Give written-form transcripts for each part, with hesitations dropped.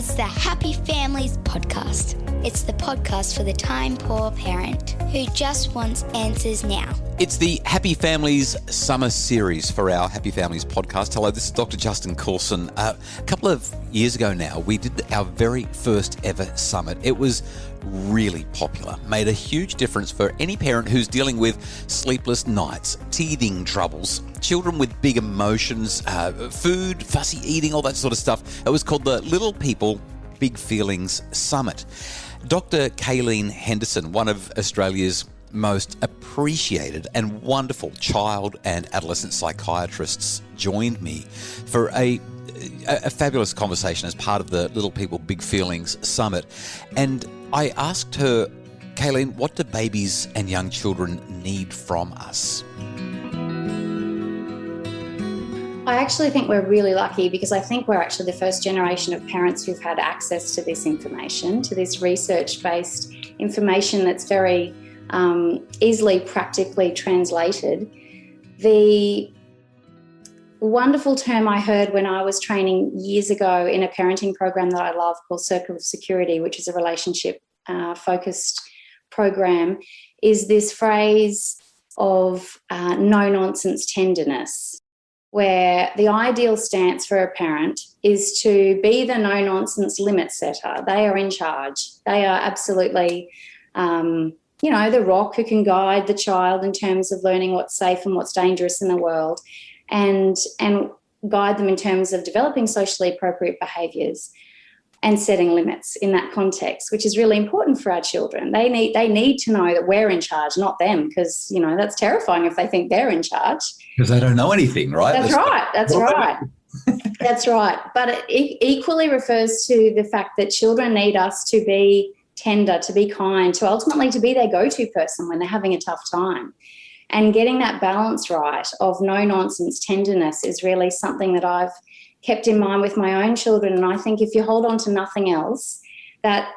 It's the Happy Families podcast. It's the podcast for the time-poor parent who just wants answers now. It's the Happy Families Summer Series for our Happy Families podcast. Hello, this is Dr. Justin Coulson. A couple of years ago now, we did our very first ever summit. It was really popular, made a huge difference for any parent who's dealing with sleepless nights, teething troubles, children with big emotions, food, fussy eating, all that sort of stuff. It was called the Little People, Big Feelings Summit. Dr. Kaylene Henderson, one of Australia's most appreciated and wonderful child and adolescent psychiatrists, joined me for a fabulous conversation as part of the Little People Big Feelings Summit. And I asked her, Kaylene, what do babies and young children need from us? I actually think we're really lucky because I think we're actually the first generation of parents who've had access to this information, to this research-based information that's very easily practically translated. The wonderful term I heard when I was training years ago in a parenting program that I love called Circle of Security, which is a relationship focused program, is this phrase of no-nonsense tenderness, where the ideal stance for a parent is to be the no-nonsense limit setter. They are in charge. They are absolutely the rock who can guide the child in terms of learning what's safe and what's dangerous in the world, and guide them in terms of developing socially appropriate behaviours and setting limits in that context, which is really important for our children. They need to know that we're in charge, not them, because, that's terrifying if they think they're in charge. Because they don't know anything, right? That's right. That's right. But it equally refers to the fact that children need us to be tender, to be kind, to ultimately to be their go-to person when they're having a tough time. And getting that balance right of no-nonsense tenderness is really something that I've kept in mind with my own children. And I think if you hold on to nothing else, that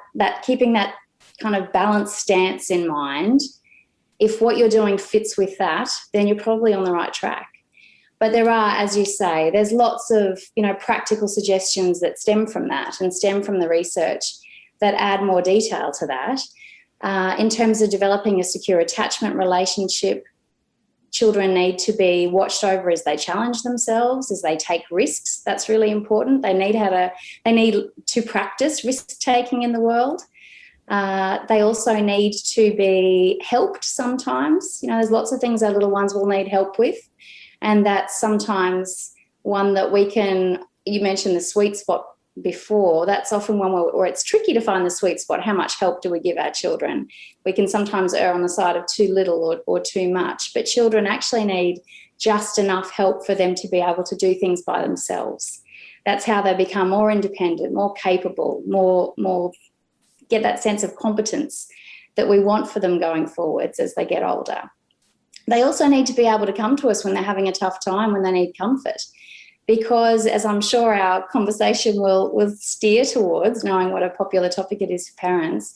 keeping that kind of balanced stance in mind, if what you're doing fits with that, then you're probably on the right track. But there are, as you say, there's lots of, practical suggestions that stem from that and stem from the research that add more detail to that. In terms of developing a secure attachment relationship, children need to be watched over as they challenge themselves, as they take risks. That's really important. They need to practice risk-taking in the world. They also need to be helped sometimes. There's lots of things our little ones will need help with, and that's sometimes one that you mentioned the sweet spot before, that's often one where it's tricky to find the sweet spot. How much help do we give our children? We can sometimes err on the side of too little or too much, but children actually need just enough help for them to be able to do things by themselves. That's how they become more independent, more capable, more get that sense of competence that we want for them going forwards as they get older. They also need to be able to come to us when they're having a tough time, when they need comfort. Because, as I'm sure our conversation will steer towards, knowing what a popular topic it is for parents,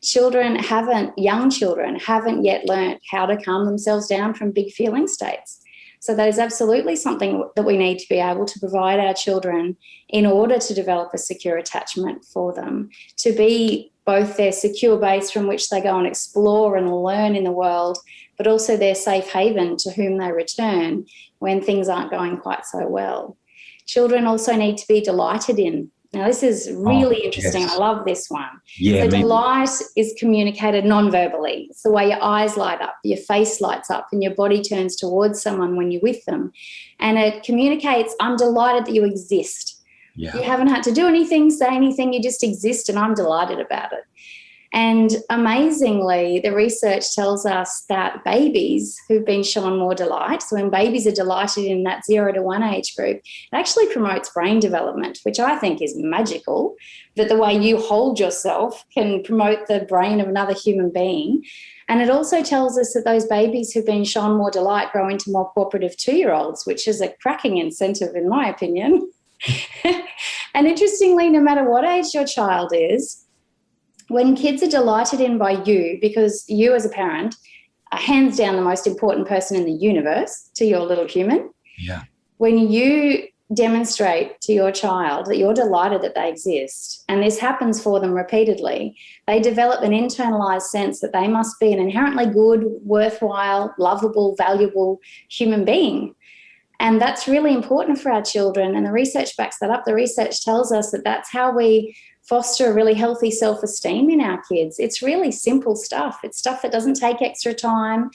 young children haven't yet learnt how to calm themselves down from big feeling states. So that is absolutely something that we need to be able to provide our children in order to develop a secure attachment for them, to be both their secure base from which they go and explore and learn in the world, but also their safe haven to whom they return when things aren't going quite so well. Children also need to be delighted in. Now, this is really interesting. Yes. I love this one. Yeah, so delight is communicated non-verbally. It's the way your eyes light up, your face lights up, and your body turns towards someone when you're with them. And it communicates, I'm delighted that you exist. Yeah. You haven't had to do anything, say anything, you just exist, and I'm delighted about it. And amazingly, the research tells us that babies who've been shown more delight, so when babies are delighted in that 0 to 1 age group, it actually promotes brain development, which I think is magical, that the way you hold yourself can promote the brain of another human being. And it also tells us that those babies who've been shown more delight grow into more cooperative 2-year-olds, which is a cracking incentive in my opinion. And interestingly, no matter what age your child is, when kids are delighted in by you, because you as a parent are hands down the most important person in the universe to your little human, yeah. when you demonstrate to your child that you're delighted that they exist, and this happens for them repeatedly, they develop an internalized sense that they must be an inherently good, worthwhile, lovable, valuable human being. And that's really important for our children, and the research backs that up. The research tells us that that's how we foster a really healthy self-esteem in our kids. It's really simple stuff. It's stuff that doesn't take extra time,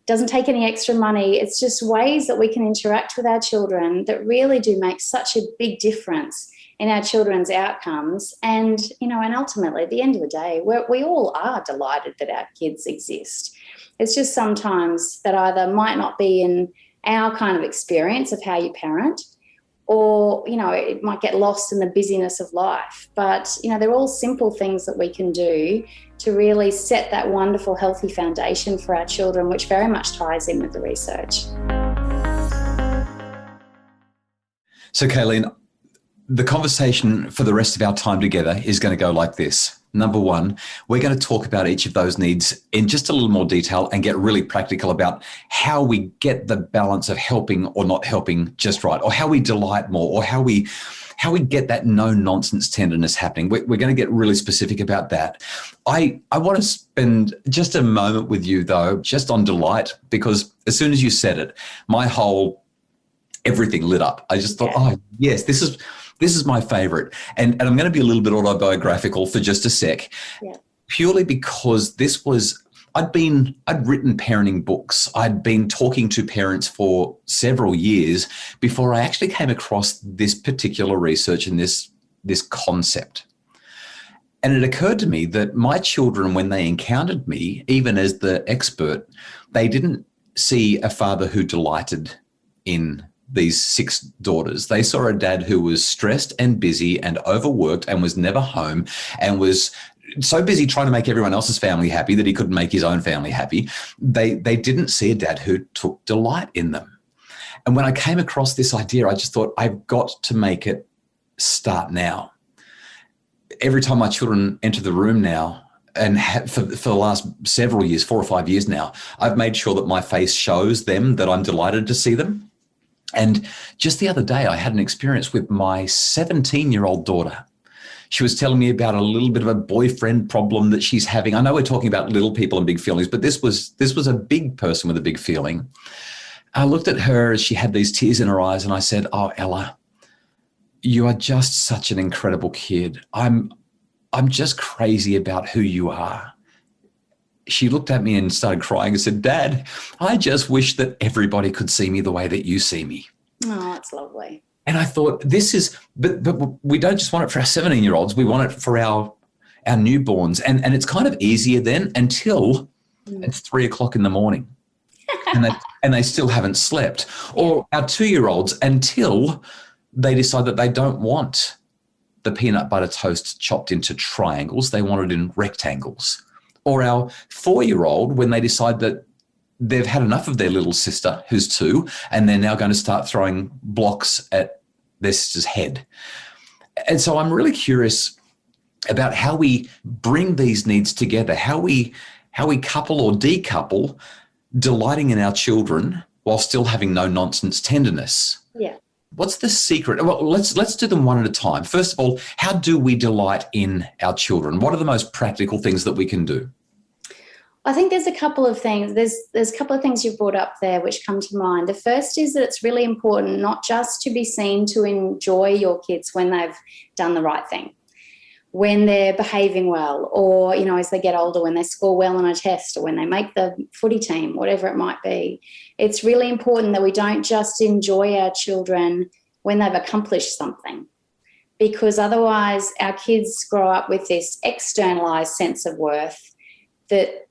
doesn't take any extra money. It's just ways that we can interact with our children that really do make such a big difference in our children's outcomes. And, and ultimately, at the end of the day, we all are delighted that our kids exist. It's just sometimes that either might not be in our kind of experience of how you parent, or, it might get lost in the busyness of life. But, they're all simple things that we can do to really set that wonderful, healthy foundation for our children, which very much ties in with the research. So, Kaylene, the conversation for the rest of our time together is going to go like this. Number one, we're going to talk about each of those needs in just a little more detail and get really practical about how we get the balance of helping or not helping just right, or how we delight more, or how we get that no-nonsense tenderness happening. We're going to get really specific about that. I want to spend just a moment with you, though, just on delight, because as soon as you said it, my whole everything lit up. I just thought, oh, yes, this is my favorite. And I'm going to be a little bit autobiographical for just a sec, purely because I'd written parenting books. I'd been talking to parents for several years before I actually came across this particular research and this concept. And it occurred to me that my children, when they encountered me, even as the expert, they didn't see a father who delighted in these 6 daughters. They saw a dad who was stressed and busy and overworked and was never home and was so busy trying to make everyone else's family happy that he couldn't make his own family happy. They didn't see a dad who took delight in them. And when I came across this idea, I just thought, I've got to make it start now. Every time my children enter the room now, and for the last several years, 4 or 5 years now, I've made sure that my face shows them that I'm delighted to see them. And just the other day, I had an experience with my 17-year-old daughter. She was telling me about a little bit of a boyfriend problem that she's having. I know we're talking about little people and big feelings, but this was a big person with a big feeling. I looked at her as she had these tears in her eyes, and I said, "Oh, Ella, you are just such an incredible kid. I'm just crazy about who you are." She looked at me and started crying and said, "Dad, I just wish that everybody could see me the way that you see me." Oh, that's lovely. And I thought, but we don't just want it for our 17-year-olds. We want it for our newborns. And it's kind of easier then until it's 3 o'clock in the morning and they still haven't slept. Or our 2-year-olds until they decide that they don't want the peanut butter toast chopped into triangles. They want it in rectangles. Or our 4-year-old when they decide that they've had enough of their little sister, who's 2, and they're now going to start throwing blocks at their sister's head. And so I'm really curious about how we bring these needs together, how we couple or decouple delighting in our children while still having no-nonsense tenderness. Yeah. What's the secret? Well, let's do them one at a time. First of all, how do we delight in our children? What are the most practical things that we can do? I think there's a couple of things. There's a couple of things you've brought up there which come to mind. The first is that it's really important not just to be seen to enjoy your kids when they've done the right thing, when they're behaving well, or, as they get older, when they score well on a test, or when they make the footy team, whatever it might be. It's really important that we don't just enjoy our children when they've accomplished something, because otherwise our kids grow up with this externalized sense of worth that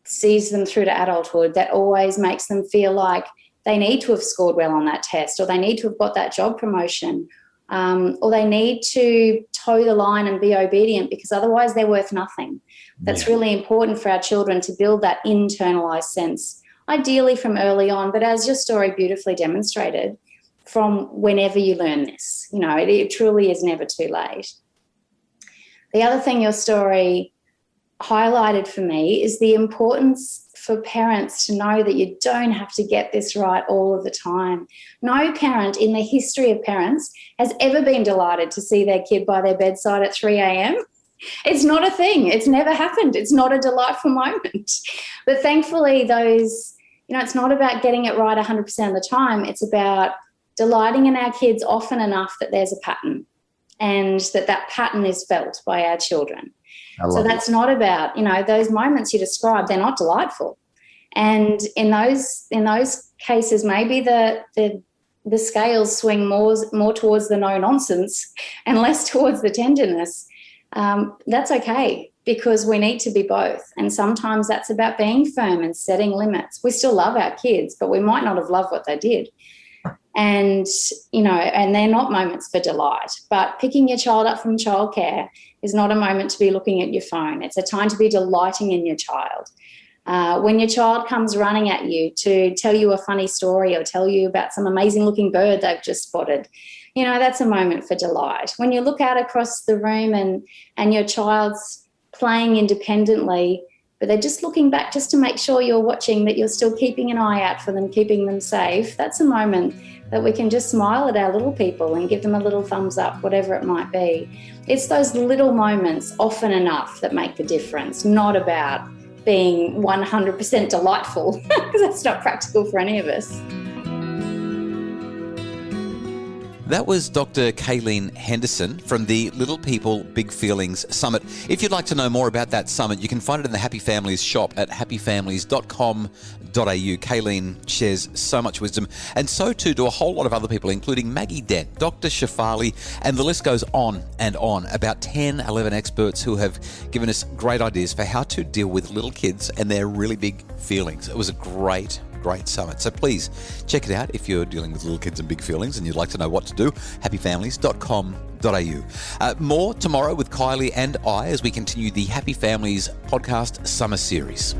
sees them through to adulthood, that always makes them feel like they need to have scored well on that test, or they need to have got that job promotion, or they need to toe the line and be obedient, because otherwise they're worth nothing. That's really important for our children to build that internalized sense, ideally from early on, but as your story beautifully demonstrated, from whenever you learn this. It truly is never too late. The other thing your story highlighted for me is the importance for parents to know that you don't have to get this right all of the time. No parent in the history of parents has ever been delighted to see their kid by their bedside at 3 a.m. It's not a thing. It's never happened. It's not a delightful moment. But thankfully, it's not about getting it right 100% of the time. It's about delighting in our kids often enough that there's a pattern, and that pattern is felt by our children. So that's not about, those moments you described, they're not delightful. And in those cases, maybe the scales swing more towards the no nonsense and less towards the tenderness. That's okay, because we need to be both. And sometimes that's about being firm and setting limits. We still love our kids, but we might not have loved what they did. And, and they're not moments for delight. But picking your child up from childcare is not a moment to be looking at your phone. It's a time to be delighting in your child. When your child comes running at you to tell you a funny story or tell you about some amazing looking bird they've just spotted, that's a moment for delight. When you look out across the room and your child's playing independently, but they're just looking back just to make sure you're watching, that you're still keeping an eye out for them, keeping them safe, that's a moment that we can just smile at our little people and give them a little thumbs up, whatever it might be. It's those little moments often enough that make the difference, not about being 100% delightful, because that's not practical for any of us. That was Dr. Kaylene Henderson from the Little People Big Feelings Summit. If you'd like to know more about that summit, you can find it in the Happy Families shop at happyfamilies.com.au. Kaylene shares so much wisdom, and so too do a whole lot of other people, including Maggie Dent, Dr. Shafali, and the list goes on and on. About 10, 11 experts who have given us great ideas for how to deal with little kids and their really big feelings. It was a great summit. So please check it out if you're dealing with little kids and big feelings and you'd like to know what to do. happyfamilies.com.au. More tomorrow with Kylie and I as we continue the Happy Families podcast summer series.